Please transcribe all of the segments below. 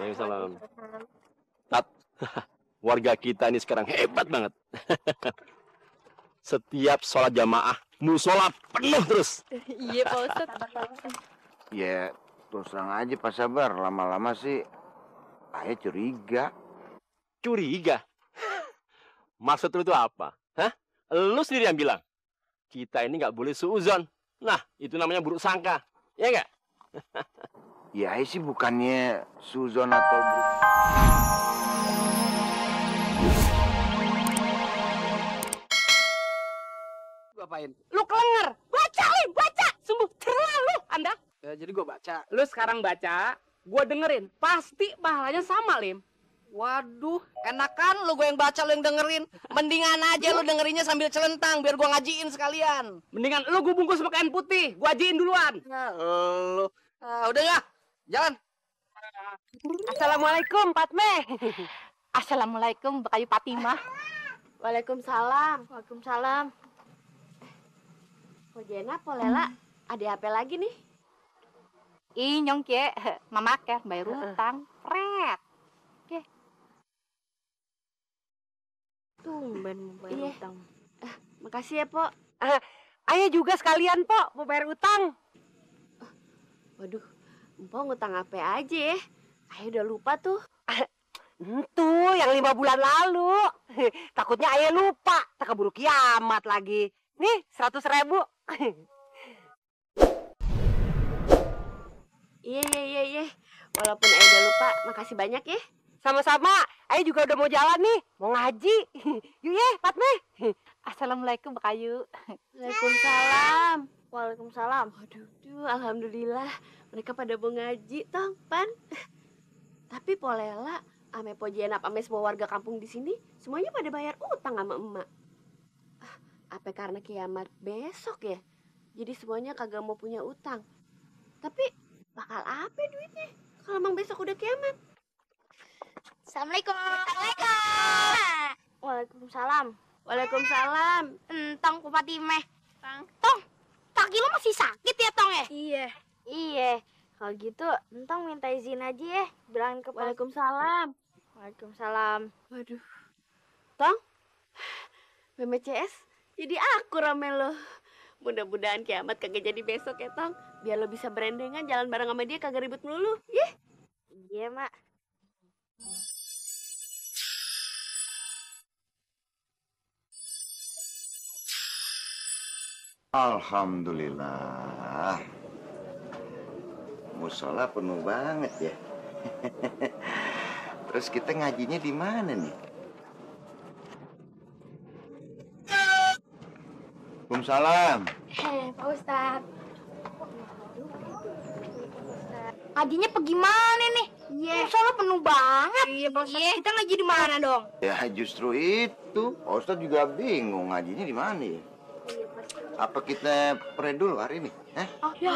Waalaikumsalam. Tat, warga kita ini sekarang hebat banget. Setiap sholat jamaah, musola penuh terus. Iya Pak Ustadz. Ya, terus terang aja Pak Sabar. Lama-lama sih, ayah curiga. Curiga? Maksud lu itu apa? Hah? Lu sendiri yang bilang. Kita ini nggak boleh suuzon. Nah, itu namanya buruk sangka. Ya nggak? Ya, ayah sih bukannya suzon atau Ngapain? Lu kelenger. Baca, Lim, baca. Sungguh terlalu Anda. Ya, jadi gua baca. Lu sekarang baca, gua dengerin. Pasti pahalanya sama, Lim. Waduh, enakan lu gue yang baca, lu yang dengerin. Mendingan aja lu dengerinnya sambil celentang biar gua ngajiin sekalian. Mendingan lu gua bungkus pakai kain putih. Gua ajiin duluan. Nah, lu. Udah ya, jalan. Assalamualaikum, Patmeh. Assalamualaikum, Mbak Ayu Fatimah. Waalaikumsalam. Waalaikumsalam. Kok Jena, Polela, ada apa lagi nih? Ih, nyong kie, mama ker, bayar utang. Pret. Oke. Tumben mau bayar utang. Makasih ya, Pok. Ayah juga sekalian, Pok, mau bayar utang. Waduh, Mpok ngutang apa aja ya? Ayah udah lupa tuh. Itu yang 5 bulan lalu. Takutnya ayah lupa, tak keburu kiamat lagi. Nih, 100.000. Iya. Walaupun ayah udah lupa, makasih banyak ya. Sama-sama, ayah juga udah mau jalan nih, mau ngaji. Yuk ya, Patmeh. Assalamualaikum, Mbak Ayu. Waalaikumsalam. Waalaikumsalam. Waduh, alhamdulillah. Mereka pada mau ngaji, Tong, Pan. Tapi Polela, ame Pojenap, ame semua warga kampung di sini, semuanya pada bayar utang sama emak. Apa karena kiamat besok ya? Jadi semuanya kagak mau punya utang. Tapi bakal apa duitnya kalau emang besok udah kiamat? Assalamualaikum. Waalaikumsalam. Waalaikumsalam. Tong, Bu Fatimah. Tong, kaki lu masih sakit ya, Tong ya? Iya. Kalau gitu, Entong minta izin aja ya. Bilangin ke Waalaikumsalam. Waalaikumsalam. Waduh. Tong, Meme CS, jadi aku rame lo. Mudah-mudahan kiamat kagak jadi besok ya, Tong. Biar lo bisa berendengan jalan bareng sama dia kagak ribut melulu. Iya, Mak. Alhamdulillah. Musola penuh banget ya. Terus kita ngajinya di mana nih? Waalaikumsalam. Pak Ustadz. Ngajinya pergi mana nih? Musola penuh banget. Iya, Pak Ustadz. Kita ngaji di mana dong? Ya justru itu. Pak Ustadz juga bingung ngajinya di mana ya. Apa kita pray dulu hari ini? Oh, ya.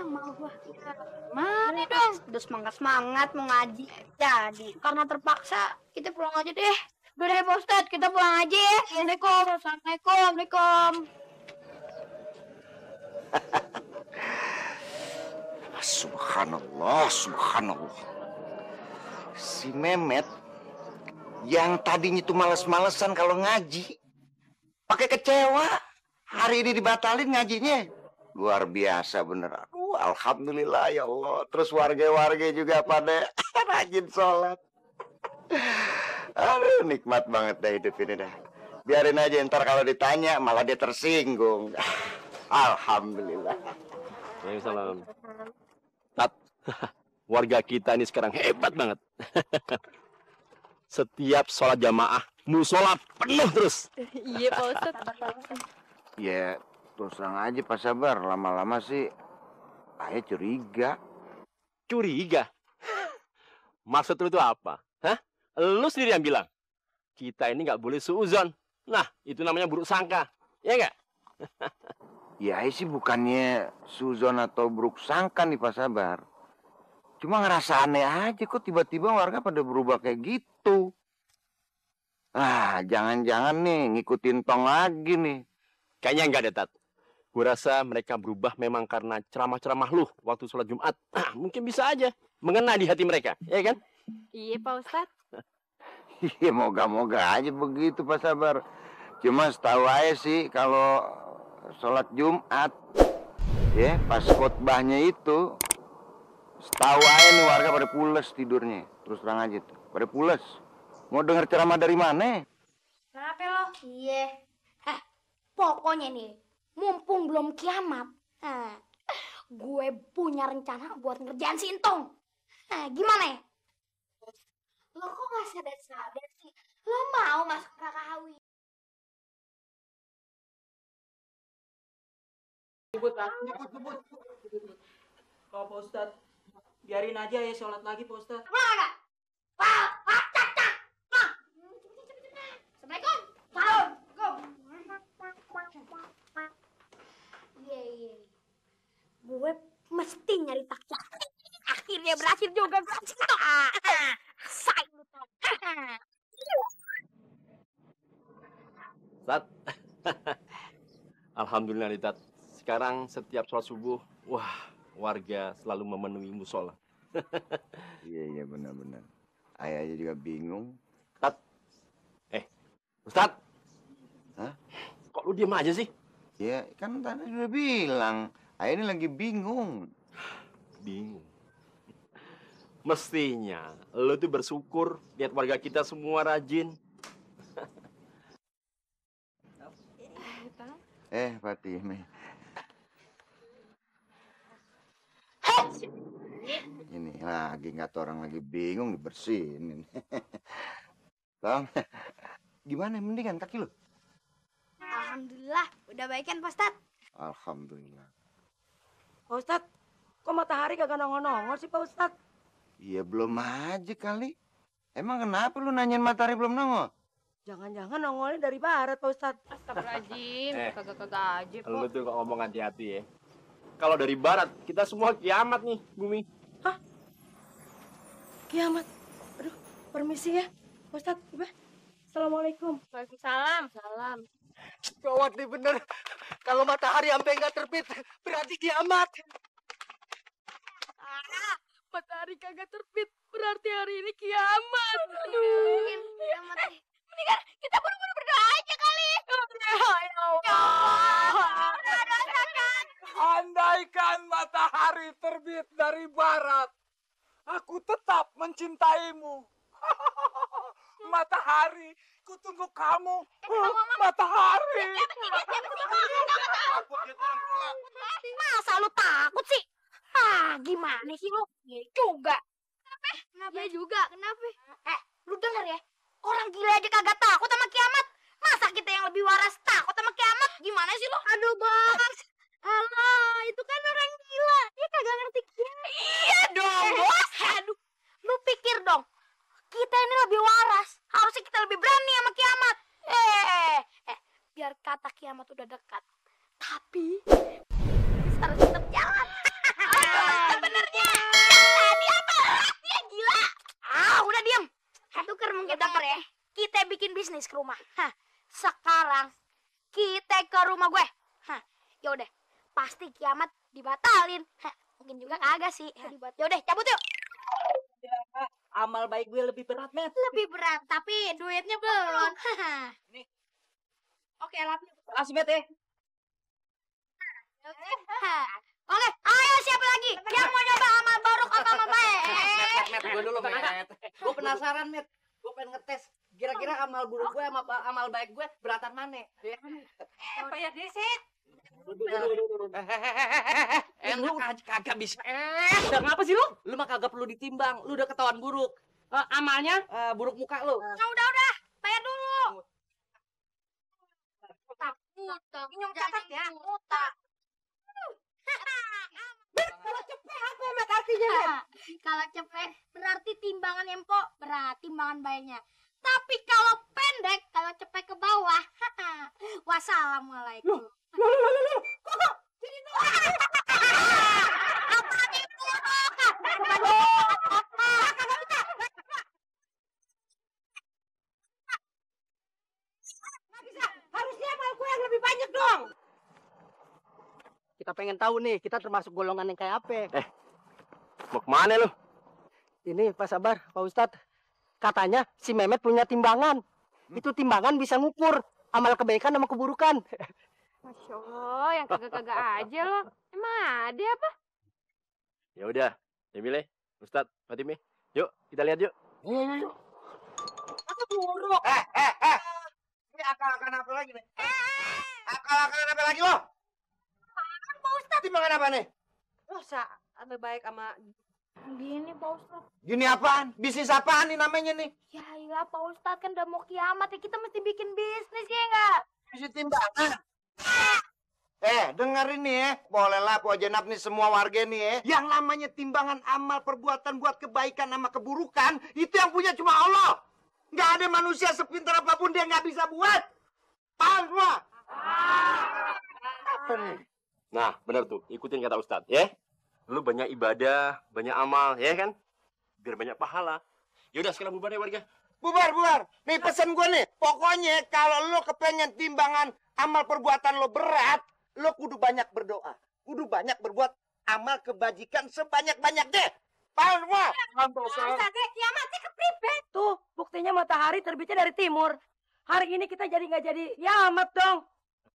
Mau gua. Mana dong? Udah semangat mau ngaji. Jadi, karena terpaksa, kita pulang aja deh. Udah deh, Pak Ustadz, kita pulang aja ya. Assalamualaikum. Subhanallah. Si Mehmet yang tadinya tuh males-malesan kalau ngaji, pakai kecewa. Hari ini dibatalin ngajinya. Luar biasa bener. Aduh, alhamdulillah ya Allah. Terus warga-warga juga pada rajin sholat. Aduh, nikmat banget dah hidup ini dah. Biarin aja, ntar kalau ditanya malah dia tersinggung. Alhamdulillah. Waalaikumsalam. Tat, warga kita ini sekarang hebat banget. Setiap sholat jamaah, musola penuh terus. Iya, Pak Ustadz. Ya, terus terang aja Pak Sabar. Lama-lama sih, ayah curiga. Curiga? Maksud lu itu apa? Hah? Lu sendiri yang bilang. Kita ini nggak boleh suuzon. Nah, itu namanya buruk sangka. Ya nggak? Ya, ayah sih bukannya suzon atau buruk sangka nih Pak Sabar. Cuma ngerasa aneh aja kok tiba-tiba warga pada berubah kayak gitu. Jangan-jangan nih ngikutin Tong lagi nih. Kayaknya enggak deh, Tat. Gue rasa mereka berubah memang karena ceramah-ceramah lu waktu sholat Jumat. Mungkin bisa aja mengena di hati mereka, ya kan? Iya, Pak Ustadz. Iya, moga-moga aja begitu Pak Sabar. Cuma setahu aja sih kalau sholat Jumat, ya pas khotbahnya itu, setahu aja nih warga pada pules tidurnya. Terus terang aja tuh, pada pules. Mau denger ceramah dari mana? Kenapa lo? Iya. Pokoknya nih, mumpung belum kiamat, gue punya rencana buat ngerjain si Intong. Gimana ya? Lo kok gak sadar-sadar sih? Lo mau masuk Rakawi? Kalau Pak Ustadz, biarin aja ya sholat lagi Pak Ustadz. Mana? Assalamualaikum. Iya. Gue mesti nyari takya. Akhirnya berhasil juga gue. Say lu tau. Tat. Alhamdulillah nih, Tat. Sekarang setiap sholat subuh, wah, warga selalu memenuhi musola. Iya benar-benar. Ayah aja juga bingung. Tat. Ustadz. Hah? Kok lu diem aja sih? Ya kan tadi udah bilang, ayah ini lagi bingung. Bingung. Mestinya lu tuh bersyukur lihat warga kita semua rajin. Fatime. Ini lagi nggak orang lagi bingung dibersihin. Tong, gimana mendingan kaki lu? Alhamdulillah, udah baikan Pak Ustadz. Alhamdulillah. Pak Ustadz, kok matahari kagak nongol-nongol sih Pak Ustadz? Iya belum aja kali. Emang kenapa lu nanyain matahari belum nongol? Jangan-jangan nongolnya dari barat Pak Ustadz. Astagfirullahaladzim, kagak-kagak aja, Pak. Lu tuh kok ngomong hati-hati ya. Kalau dari barat, kita semua kiamat nih, bumi. Hah? Kiamat? Aduh, permisi ya. Pak Ustadz, Iba. Assalamualaikum. Waalaikumsalam. Salam. Gawat nih bener. Kalau matahari sampai nggak terbit, berarti kiamat. Matahari kagak terbit, berarti hari ini kiamat. Aduh. Kiamat nih. Mendingan kita buru-buru berdoa aja kali. Ya Allah. Doa-doakan. Andaikan matahari terbit dari barat, aku tetap mencintaimu. Matahari, ku tunggu kamu. Matahari. Masa lu takut sih? Gimana sih lu? Ya juga. Kenapa? Ya juga, kenapa? Lu denger ya? Orang gila aja kagak takut sama kiamat. Masa kita yang lebih waras takut sama kiamat? Gimana sih lu? Aduh, Bang. Alah, itu kan orang gila. Dia kagak ngerti kiamat. Iya dong, Bos. Aduh, lu pikir dong. Kita ini lebih waras. Harusnya kita lebih berani sama kiamat. Biar kata kiamat udah dekat. Tapi harus tetap jalan. Sebenarnya tadi apa? Dia gila. Udah diam. Tuker mungkin denger ya. Kita bikin bisnis ke rumah. Sekarang kita ke rumah gue. Ya udah, pasti kiamat dibatalin. Mungkin juga kagak sih. Ya udah, cabut yuk. Amal baik gue lebih berat, Met. Lebih berat, tapi duitnya belum. Nih. Oke, lapnya. Makasih, Met ya. Oke, ayo siapa lagi yang mau nyoba amal baru sama amal baik? Met, gue dulu, Met. Gue penasaran, Met. Gue pengen ngetes. Kira-kira amal buruk gue sama amal baik gue beratan mana? Apa ya, Desit? Lu kagak bisa. Udah ngapa sih lu? Lu mah kagak perlu ditimbang. Lu udah ketahuan buruk. Amalnya buruk muka lu. Udah, bayar dulu. Utang. Nyong catat ya. Utang. Kalau cepet apa Mat artinya, Mat? Kalau cepet berarti timbangan empo berat, timbangan bayinya. Tapi kalau pendek, kalau cepet ke bawah, wassalamualaikum. Kok jadi apa itu? Nggak bisa. Harusnya amal gue yang lebih banyak dong. kita pengen tahu nih, kita termasuk golongan yang kayak apa. Mau kemana lu? Ini Pak Sabar, Pak Ustadz. Katanya si Mehmet punya timbangan. Itu timbangan bisa ngukur amal kebaikan sama keburukan. Masya Allah, yang kagak-kagak aja lo. Emang ada apa? Ya udah, Emile, Ustadz, Fatime, yuk kita lihat yuk. Aku buruk. Ini akal-akalan apa lagi nih? Akal-akalan apa lagi lo? Pak Ustadz. Timbangan apa nih? Masa ada baik sama Gini Pak Ustadz. Gini apaan? Bisnis apaan nih namanya nih? Ya iyalah Pak Ustadz, kan udah mau kiamat ya, kita mesti bikin bisnis ya enggak? Bisnis timbangan. Dengerin nih ya. Bolehlah Po Jenab nih semua warga nih ya. Yang namanya timbangan amal perbuatan buat kebaikan sama keburukan, itu yang punya cuma Allah. Nggak ada manusia sepintar apapun dia nggak bisa buat. Paham semua? Apa nih? Nah, benar tuh, ikutin kata Ustadz, ya. Lu banyak ibadah, banyak amal, ya kan? Biar banyak pahala. Yaudah, sekarang bubar ya warga. Bubar. Nih pesan gue nih. Pokoknya kalau lo kepengen timbangan amal perbuatan lo berat, lo kudu banyak berdoa. Kudu banyak berbuat amal kebajikan sebanyak-banyak deh. Paham semua? Ustadz, kiamatnya kepribet. Tuh, buktinya matahari terbitnya dari timur. Hari ini kita jadi nggak jadi kiamat dong.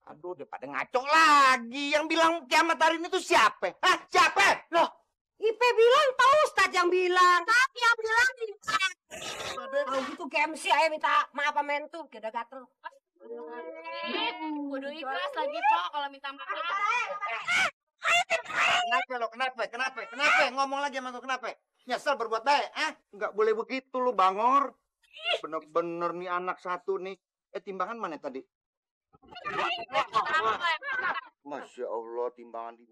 Aduh, udah pada ngaco lagi. Yang bilang kiamat hari ini tuh siapa? Hah? Siapa? Loh, Ipe bilang, Pak Ustadz yang bilang. Tapi yang bilang kalau gitu ke MC aja minta maaf sama mentu, udah gatel. Kudu ikhlas lagi, Pak, kalau minta maaf. Kenapa lo? Kenapa? Ngomong lagi sama gue kenapa? Nyesel berbuat baik, Nggak boleh begitu lo, Bangor. Bener-bener nih anak satu nih. Timbangan mana tadi? Masya Allah, timbangan di...